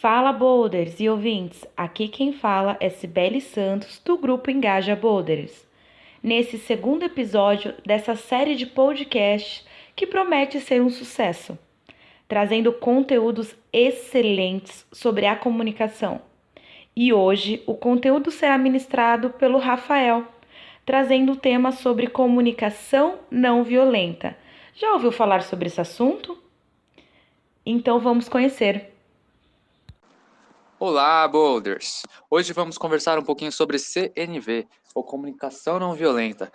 Fala, Boulders e ouvintes! Aqui quem fala é Cibele Santos, do grupo Engaja Boulders. Nesse segundo episódio dessa série de podcasts que promete ser um sucesso, trazendo conteúdos excelentes sobre a comunicação. E hoje o conteúdo será ministrado pelo Rafael, trazendo o tema sobre comunicação não violenta. Já ouviu falar sobre esse assunto? Então vamos conhecer. Olá, Boulders! Hoje vamos conversar um pouquinho sobre CNV, ou Comunicação Não Violenta,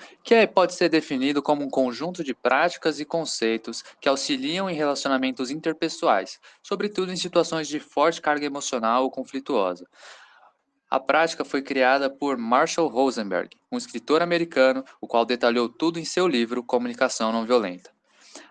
pode ser definido como um conjunto de práticas e conceitos que auxiliam em relacionamentos interpessoais, sobretudo em situações de forte carga emocional ou conflituosa. A prática foi criada por Marshall Rosenberg, um escritor americano, o qual detalhou tudo em seu livro Comunicação Não Violenta.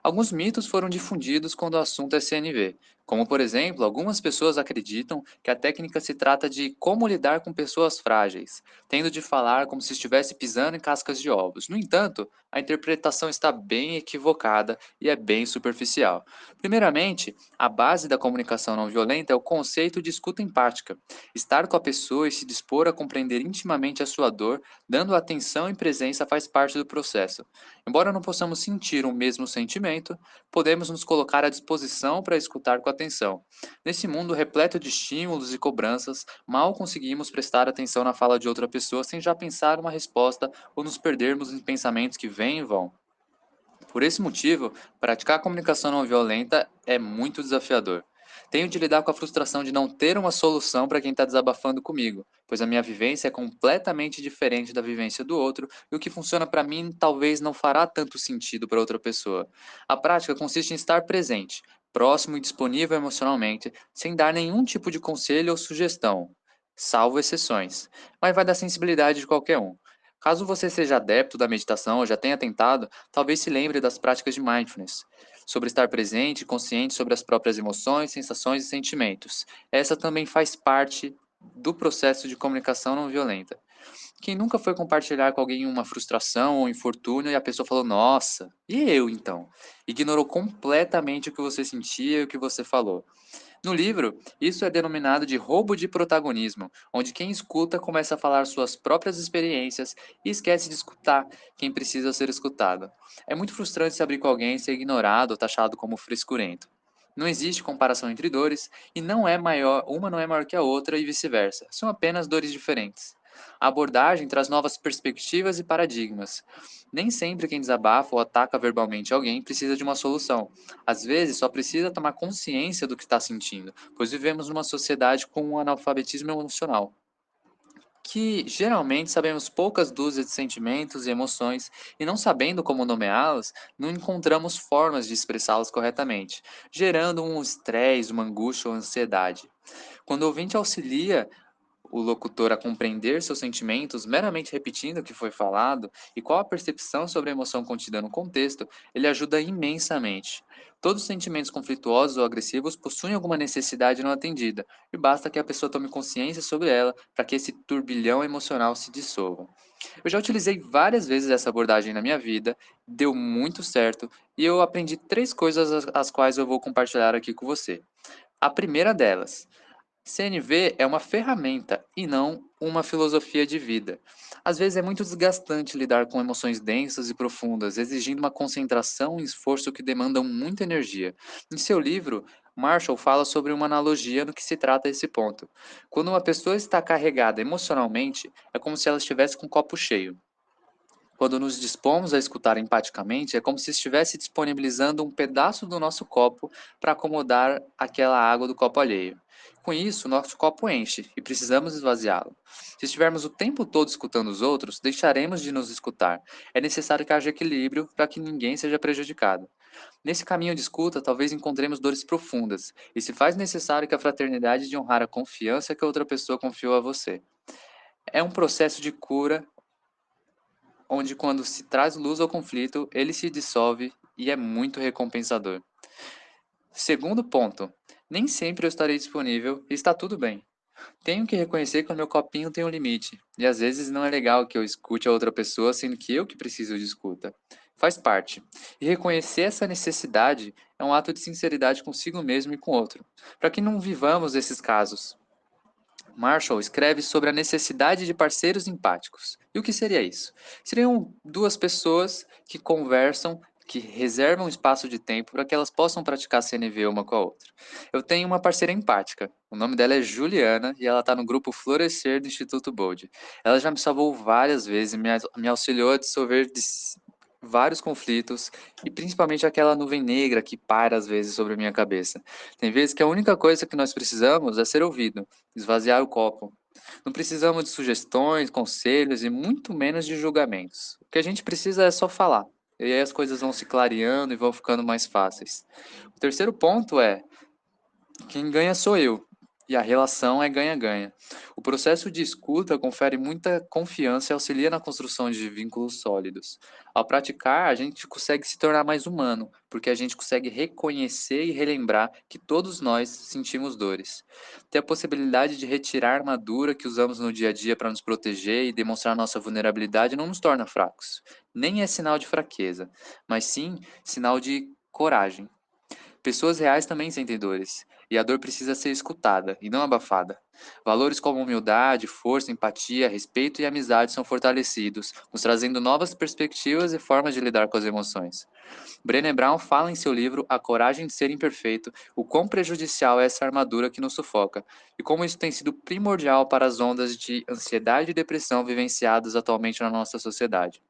Alguns mitos foram difundidos quando o assunto é CNV, como, por exemplo, algumas pessoas acreditam que a técnica se trata de como lidar com pessoas frágeis, tendo de falar como se estivesse pisando em cascas de ovos. No entanto, a interpretação está bem equivocada e é bem superficial. Primeiramente, a base da comunicação não violenta é o conceito de escuta empática, estar com a pessoa e se dispor a compreender intimamente a sua dor, dando atenção e presença faz parte do processo. Embora não possamos sentir o mesmo sentimento, podemos nos colocar à disposição para escutar com atenção. Nesse mundo repleto de estímulos e cobranças, mal conseguimos prestar atenção na fala de outra pessoa sem já pensar uma resposta ou nos perdermos em pensamentos que vêm e vão. Por esse motivo, praticar a comunicação não violenta é muito desafiador. Tenho de lidar com a frustração de não ter uma solução para quem está desabafando comigo, pois a minha vivência é completamente diferente da vivência do outro e o que funciona para mim talvez não fará tanto sentido para outra pessoa. A prática consiste em estar presente, próximo e disponível emocionalmente, sem dar nenhum tipo de conselho ou sugestão, salvo exceções, mas vai da sensibilidade de qualquer um. Caso você seja adepto da meditação ou já tenha tentado, talvez se lembre das práticas de mindfulness, sobre estar presente e consciente sobre as próprias emoções, sensações e sentimentos. Essa também faz parte do processo de comunicação não violenta. Quem nunca foi compartilhar com alguém uma frustração ou infortúnio e a pessoa falou: Nossa, e eu então? Ignorou completamente o que você sentia e o que você falou. No livro, isso é denominado de roubo de protagonismo, onde quem escuta começa a falar suas próprias experiências e esquece de escutar quem precisa ser escutado. É muito frustrante se abrir com alguém e ser ignorado ou taxado como frescurento. Não existe comparação entre dores e uma não é maior que a outra e vice-versa. São apenas dores diferentes. A abordagem traz novas perspectivas e paradigmas. Nem sempre quem desabafa ou ataca verbalmente alguém precisa de uma solução. Às vezes, só precisa tomar consciência do que está sentindo, pois vivemos numa sociedade com um analfabetismo emocional, que geralmente sabemos poucas dúzias de sentimentos e emoções, e não sabendo como nomeá-las, não encontramos formas de expressá-las corretamente, gerando um estresse, uma angústia ou ansiedade. Quando o ouvinte auxilia o locutor a compreender seus sentimentos, meramente repetindo o que foi falado e qual a percepção sobre a emoção contida no contexto, ele ajuda imensamente. Todos os sentimentos conflituosos ou agressivos possuem alguma necessidade não atendida, e basta que a pessoa tome consciência sobre ela para que esse turbilhão emocional se dissolva. Eu já utilizei várias vezes essa abordagem na minha vida, deu muito certo, e eu aprendi três coisas as quais eu vou compartilhar aqui com você. A primeira delas: CNV é uma ferramenta e não uma filosofia de vida. Às vezes é muito desgastante lidar com emoções densas e profundas, exigindo uma concentração e esforço que demandam muita energia. Em seu livro, Marshall fala sobre uma analogia no que se trata esse ponto. Quando uma pessoa está carregada emocionalmente, é como se ela estivesse com um copo cheio. Quando nos dispomos a escutar empaticamente, é como se estivesse disponibilizando um pedaço do nosso copo para acomodar aquela água do copo alheio. Com isso, nosso copo enche e precisamos esvaziá-lo. Se estivermos o tempo todo escutando os outros, deixaremos de nos escutar. É necessário que haja equilíbrio para que ninguém seja prejudicado. Nesse caminho de escuta, talvez encontremos dores profundas, e se faz necessário que a fraternidade de honrar a confiança que a outra pessoa confiou a você. É um processo de cura onde quando se traz luz ao conflito, ele se dissolve e é muito recompensador. Segundo ponto, nem sempre eu estarei disponível e está tudo bem. Tenho que reconhecer que o meu copinho tem um limite, e às vezes não é legal que eu escute a outra pessoa, sendo que eu que preciso de escuta. faz parte. E reconhecer essa necessidade é um ato de sinceridade consigo mesmo e com o outro, para que não vivamos esses casos. Marshall escreve sobre a necessidade de parceiros empáticos. E o que seria isso? Seriam duas pessoas que conversam, que reservam espaço de tempo para que elas possam praticar CNV uma com a outra. Eu tenho uma parceira empática. O nome dela é Juliana e ela está no grupo Florescer do Instituto Bold. Ela já me salvou várias vezes, me auxiliou a dissolver vários conflitos e principalmente aquela nuvem negra que paira às vezes sobre a minha cabeça. Tem vezes que a única coisa que nós precisamos é ser ouvido, esvaziar o copo. Não precisamos de sugestões, conselhos e muito menos de julgamentos. O que a gente precisa é só falar. E aí as coisas vão se clareando e vão ficando mais fáceis. O terceiro ponto é: quem ganha sou eu. E a relação é ganha-ganha. O processo de escuta confere muita confiança e auxilia na construção de vínculos sólidos. Ao praticar, a gente consegue se tornar mais humano, porque a gente consegue reconhecer e relembrar que todos nós sentimos dores. Ter a possibilidade de retirar a armadura que usamos no dia a dia para nos proteger e demonstrar nossa vulnerabilidade não nos torna fracos. Nem é sinal de fraqueza, mas sim sinal de coragem. Pessoas reais também sentem dores, e a dor precisa ser escutada e não abafada. Valores como humildade, força, empatia, respeito e amizade são fortalecidos, nos trazendo novas perspectivas e formas de lidar com as emoções. Brené Brown fala em seu livro A Coragem de Ser Imperfeito o quão prejudicial é essa armadura que nos sufoca, e como isso tem sido primordial para as ondas de ansiedade e depressão vivenciadas atualmente na nossa sociedade.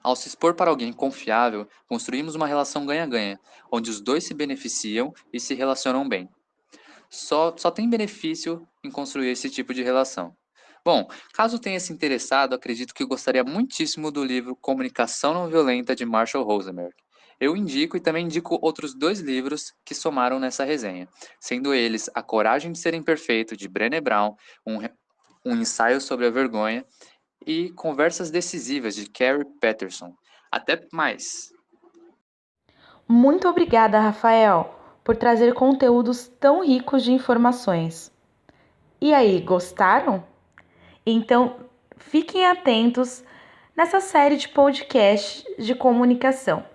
Ao se expor para alguém confiável, construímos uma relação ganha-ganha, onde os dois se beneficiam e se relacionam bem. Só tem benefício em construir esse tipo de relação. Bom, caso tenha se interessado, acredito que gostaria muitíssimo do livro Comunicação Não Violenta de Marshall Rosenberg. Eu indico e também indico outros dois livros que somaram nessa resenha, sendo eles A Coragem de Ser Imperfeito, de Brené Brown, um ensaio sobre a vergonha, e Conversas Decisivas, de Carrie Patterson. Até mais! Muito obrigada, Rafael, por trazer conteúdos tão ricos de informações. E aí, gostaram? Então, fiquem atentos nessa série de podcasts de comunicação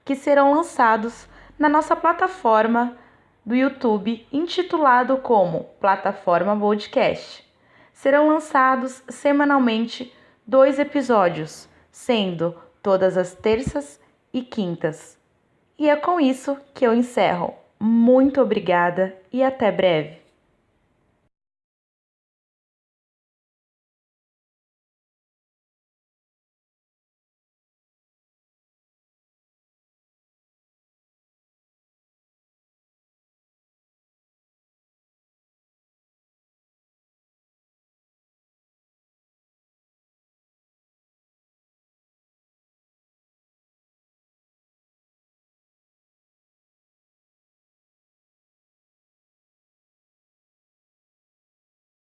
que serão lançados na nossa plataforma do YouTube, intitulado como Plataforma Podcast. Serão lançados semanalmente 2 episódios, sendo todas as terças e quintas. E é com isso que eu encerro. Muito obrigada e até breve.